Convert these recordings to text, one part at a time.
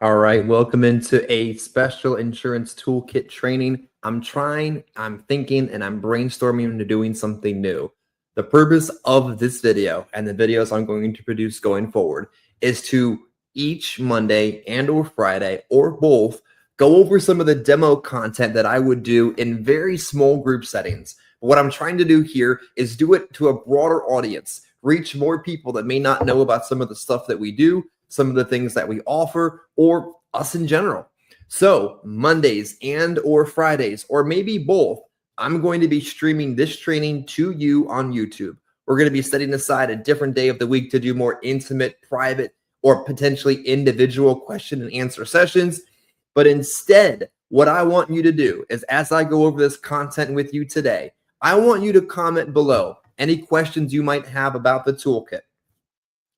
All right, welcome into a special insurance toolkit training. I'm thinking, and I'm brainstorming into doing something new. The purpose of this video and the videos I'm going to produce going forward is to each Monday and or Friday or both go over some of the demo content that I would do in very small group settings. But what I'm trying to do here is do it to a broader audience, reach more people that may not know about some of the stuff that we do, some of the things that we offer, or us in general. So Mondays and or Fridays, or maybe both, I'm going to be streaming this training to you on YouTube. We're going to be setting aside a different day of the week to do more intimate, private, or potentially individual question and answer sessions. But instead, what I want you to do is, as I go over this content with you today, I want you to comment below any questions you might have about the toolkit,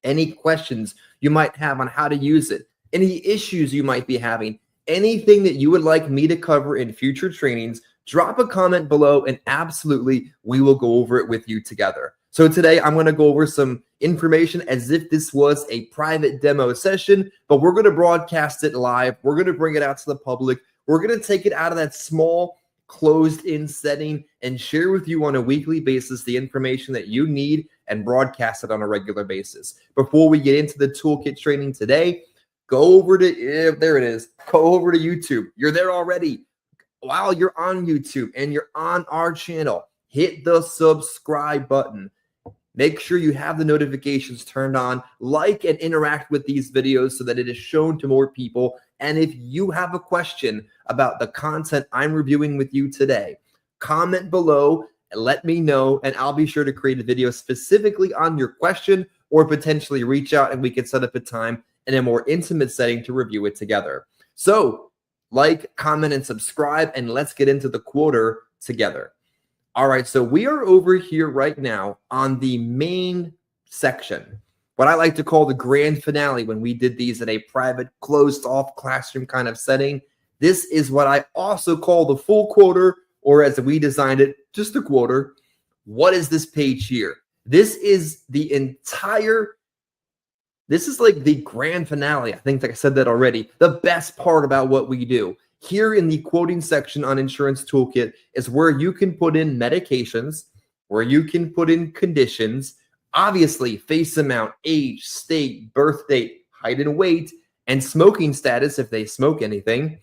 any questions you might have on how to use it, any issues you might be having, anything that you would like me to cover in future trainings. Drop a comment below and absolutely we will go over it with you together. So today I'm going to go over some information as if this was a private demo session, but we're going to broadcast it live. We're going to bring it out to the public. We're going to take it out of that small closed-in setting and share with you on a weekly basis the information that you need and broadcast it on a regular basis. Before we get into the toolkit training today, go over to, there it is, go over to YouTube. You're there already. While you're on YouTube and you're on our channel, hit the subscribe button. Make sure you have the notifications turned on, like and interact with these videos so that it is shown to more people. And if you have a question about the content I'm reviewing with you today, comment below and let me know, and I'll be sure to create a video specifically on your question, or potentially reach out and we can set up a time in a more intimate setting to review it together. So like, comment, and subscribe, and let's get into the quarter together. All right, so we are over here right now on the main section, what I like to call the grand finale when we did these in a private, closed-off classroom kind of setting. This is what I also call the full quarter, or as we designed it, just a quarter. What is this page here? This is the entire, this is like the grand finale. I think I said that already. The best part about what we do. Here in the quoting section on Insurance Toolkit is where you can put in medications, where you can put in conditions, obviously face amount, age, state, birth date, height and weight, and smoking status if they smoke anything.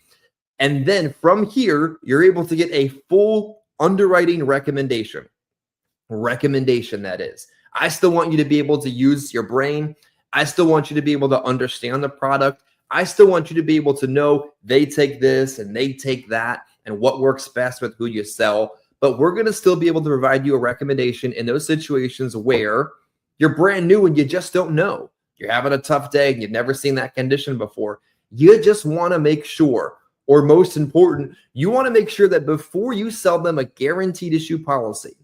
And then from here, you're able to get a full underwriting recommendation. Recommendation, that is. I still want you to be able to use your brain. I still want you to be able to understand the product. I still want you to be able to know they take this and they take that and what works best with who you sell. But we're going to still be able to provide you a recommendation in those situations where you're brand new and you just don't know. You're having a tough day and you've never seen that condition before. You just want to make sure, or most important, you want to make sure that before you sell them a guaranteed issue policy,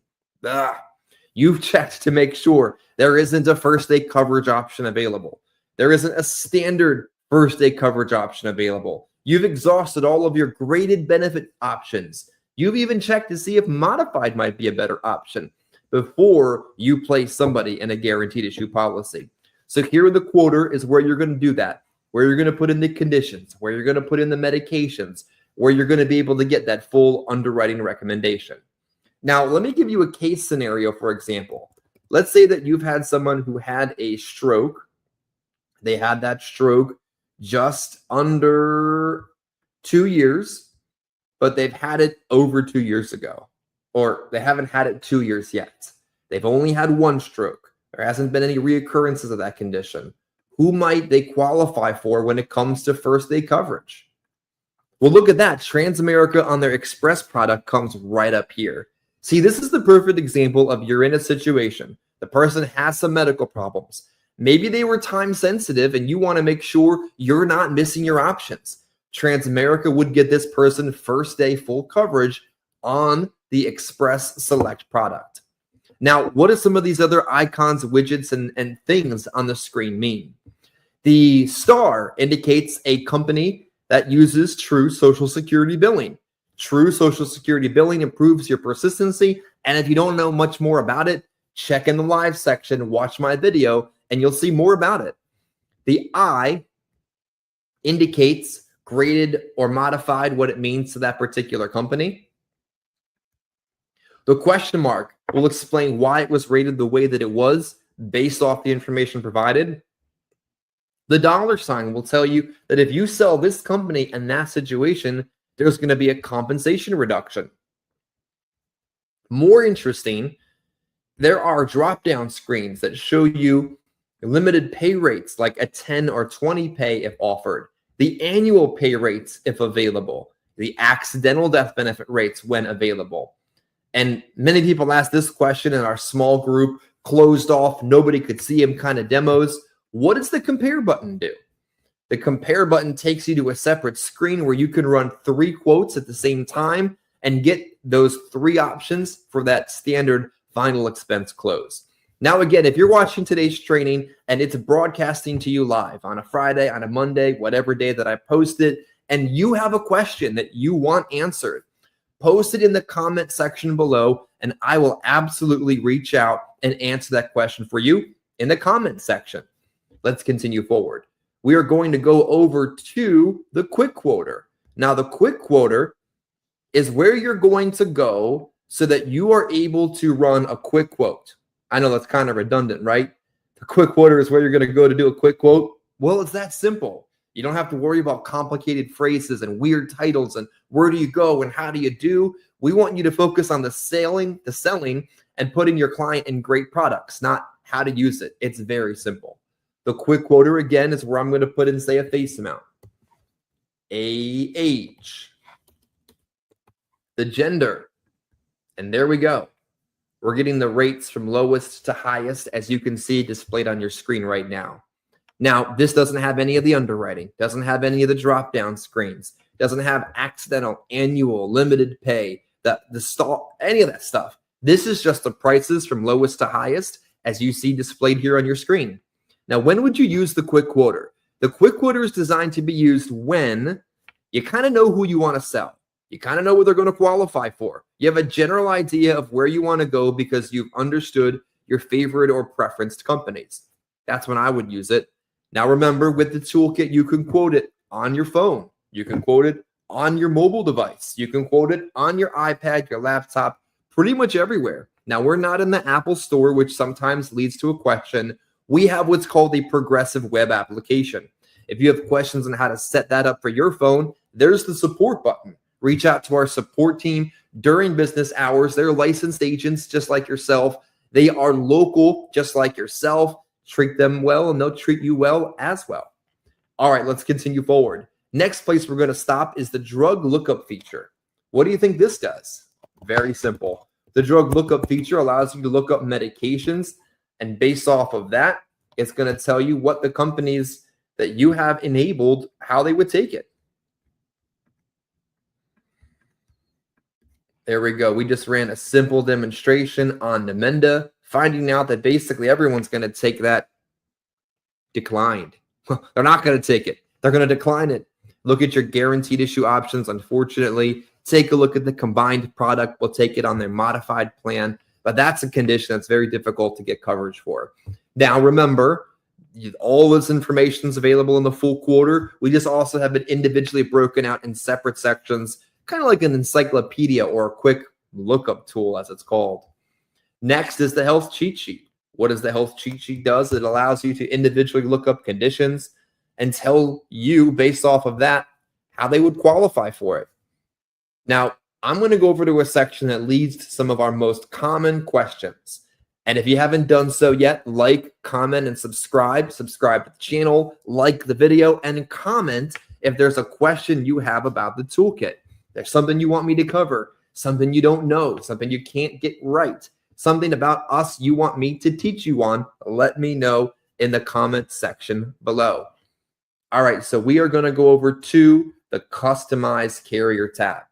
you've checked to make sure there isn't a first day coverage option available. There isn't a standard first day coverage option available. You've exhausted all of your graded benefit options. You've even checked to see if modified might be a better option before you place somebody in a guaranteed issue policy. So here in the quarter is where you're going to do that, where you're going to put in the conditions, where you're going to put in the medications, where you're going to be able to get that full underwriting recommendation. Now, let me give you a case scenario, for example. Let's say that you've had someone who had a stroke. They had that stroke just under 2 years, but they've had it over 2 years ago, or they haven't had it 2 years yet. They've only had one stroke. There hasn't been any reoccurrences of that condition. Who might they qualify for when it comes to first day coverage? Well, look at that. Transamerica on their Express product comes right up here. See, this is the perfect example of you're in a situation. The person has some medical problems. Maybe they were time sensitive and you want to make sure you're not missing your options. Transamerica would get this person first day full coverage on the Express Select product. Now, what do some of these other icons, widgets, and things on the screen mean? The star indicates a company that uses true Social Security billing. True Social Security billing improves your persistency. And if you don't know much more about it, check in the live section, watch my video, and you'll see more about it. The I indicates graded or modified what it means to that particular company. The question mark will explain why it was rated the way that it was based off the information provided. The dollar sign will tell you that if you sell this company in that situation, there's going to be a compensation reduction. More interesting, there are drop-down screens that show you limited pay rates like a 10 or 20 pay if offered, the annual pay rates if available, the accidental death benefit rates when available. And many people ask this question in our small group, closed off, nobody could see them kind of demos. What does the compare button do? The compare button takes you to a separate screen where you can run 3 quotes at the same time and get those 3 options for that standard final expense close. Now, again, if you're watching today's training and it's broadcasting to you live on a Friday, on a Monday, whatever day that I post it, and you have a question that you want answered, post it in the comment section below, and I will absolutely reach out and answer that question for you in the comment section. Let's continue forward. We are going to go over to the quick quoter. Now, the quick quoter is where you're going to go so that you are able to run a quick quote. I know that's kind of redundant, right? The quick quoter is where you're going to go to do a quick quote. Well, it's that simple. You don't have to worry about complicated phrases and weird titles and where do you go and how do you do. We want you to focus on the selling, and putting your client in great products, not how to use it. It's very simple. The quick quoter, again, is where I'm going to put in, say, a face amount. age, the gender, and there we go. We're getting the rates from lowest to highest, as you can see displayed on your screen right now. Now, this doesn't have any of the underwriting, doesn't have any of the drop-down screens, doesn't have accidental, annual, limited pay, any of that stuff. This is just the prices from lowest to highest, as you see displayed here on your screen. Now, when would you use the quick quoter? The quick quoter is designed to be used when you kind of know who you want to sell. You kind of know what they're going to qualify for. You have a general idea of where you want to go because you've understood your favorite or preferenced companies. That's when I would use it. Now, remember, with the toolkit, you can quote it on your phone. You can quote it on your mobile device. You can quote it on your iPad, your laptop, pretty much everywhere. Now, we're not in the Apple Store, which sometimes leads to a question. We have what's called a progressive web application. If you have questions on how to set that up for your phone, there's the support button. Reach out to our support team during business hours. They're licensed agents just like yourself. They are local just like yourself. Treat them well and they'll treat you well as well. All right, let's continue forward. Next place we're going to stop is the drug lookup feature. What do you think this does? Very simple. The drug lookup feature allows you to look up medications, and based off of that, it's going to tell you what the companies that you have enabled, how they would take it. There we go. We just ran a simple demonstration on Namenda, finding out that basically everyone's going to take that declined. They're not going to take it. They're going to decline it. Look at your guaranteed issue options. Unfortunately, take a look at the combined product. We'll take it on their modified plan, but that's a condition that's very difficult to get coverage for. Now, remember, all this information is available in the full quarter. We just also have it individually broken out in separate sections, kind of like an encyclopedia or a quick lookup tool, as it's called. Next is the health cheat sheet. What does the health cheat sheet does? It allows you to individually look up conditions and tell you, based off of that, how they would qualify for it. Now, I'm going to go over to a section that leads to some of our most common questions. And if you haven't done so yet, like, comment, and subscribe. Subscribe to the channel, like the video, and comment if there's a question you have about the toolkit. There's something you want me to cover, something you don't know, something you can't get right, something about us you want me to teach you on, let me know in the comment section below. All right, so we are going to go over to the Customize Carrier tab.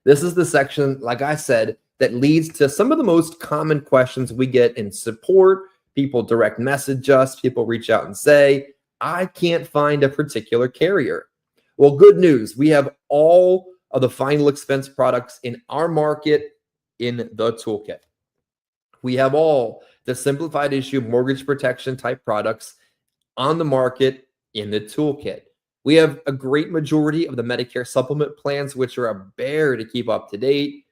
This is the section, like I said, that leads to some of the most common questions we get in support. People direct message us, people reach out and say, I can't find a particular carrier. Well, good news. We have all of the final expense products in our market in the toolkit. We have all the simplified issue mortgage protection type products on the market in the toolkit. We have a great majority of the Medicare supplement plans, which are a bear to keep up to date,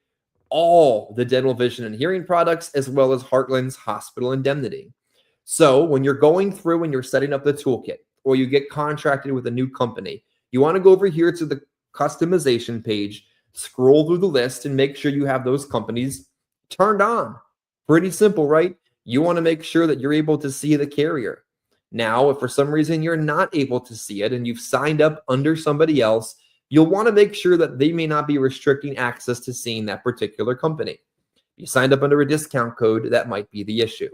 all the dental, vision, and hearing products, as well as Heartland's hospital indemnity. So when you're going through and you're setting up the toolkit, or you get contracted with a new company, you want to go over here to the customization page, scroll through the list, and make sure you have those companies turned on. Pretty simple, right? You want to make sure that you're able to see the carrier. Now, if for some reason you're not able to see it and you've signed up under somebody else, you'll want to make sure that they may not be restricting access to seeing that particular company. If you signed up under a discount code, that might be the issue.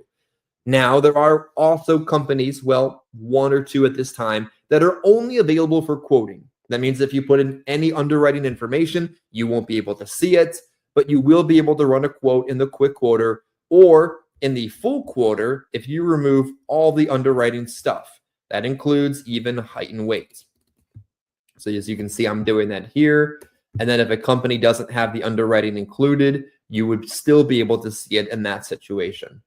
Now, there are also companies, well, one or two at this time, that are only available for quoting. That means if you put in any underwriting information, you won't be able to see it, but you will be able to run a quote in the quick quoter or in the full quoter if you remove all the underwriting stuff. That includes even height and weight. So as you can see, I'm doing that here. And then if a company doesn't have the underwriting included, you would still be able to see it in that situation.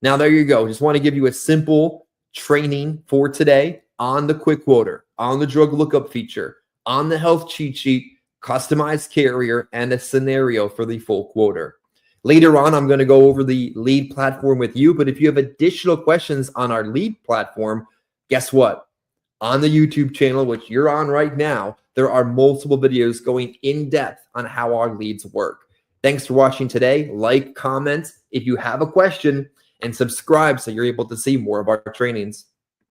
Now, there you go. Just want to give you a simple training for today on the quick quoter, on the drug lookup feature, on the health cheat sheet, customized carrier, and a scenario for the full quoter. Later on, I'm going to go over the lead platform with you, but if you have additional questions on our lead platform, guess what? On the YouTube channel, which you're on right now, there are multiple videos going in depth on how our leads work. Thanks for watching today. Like, comment if you have a question, and subscribe so you're able to see more of our trainings.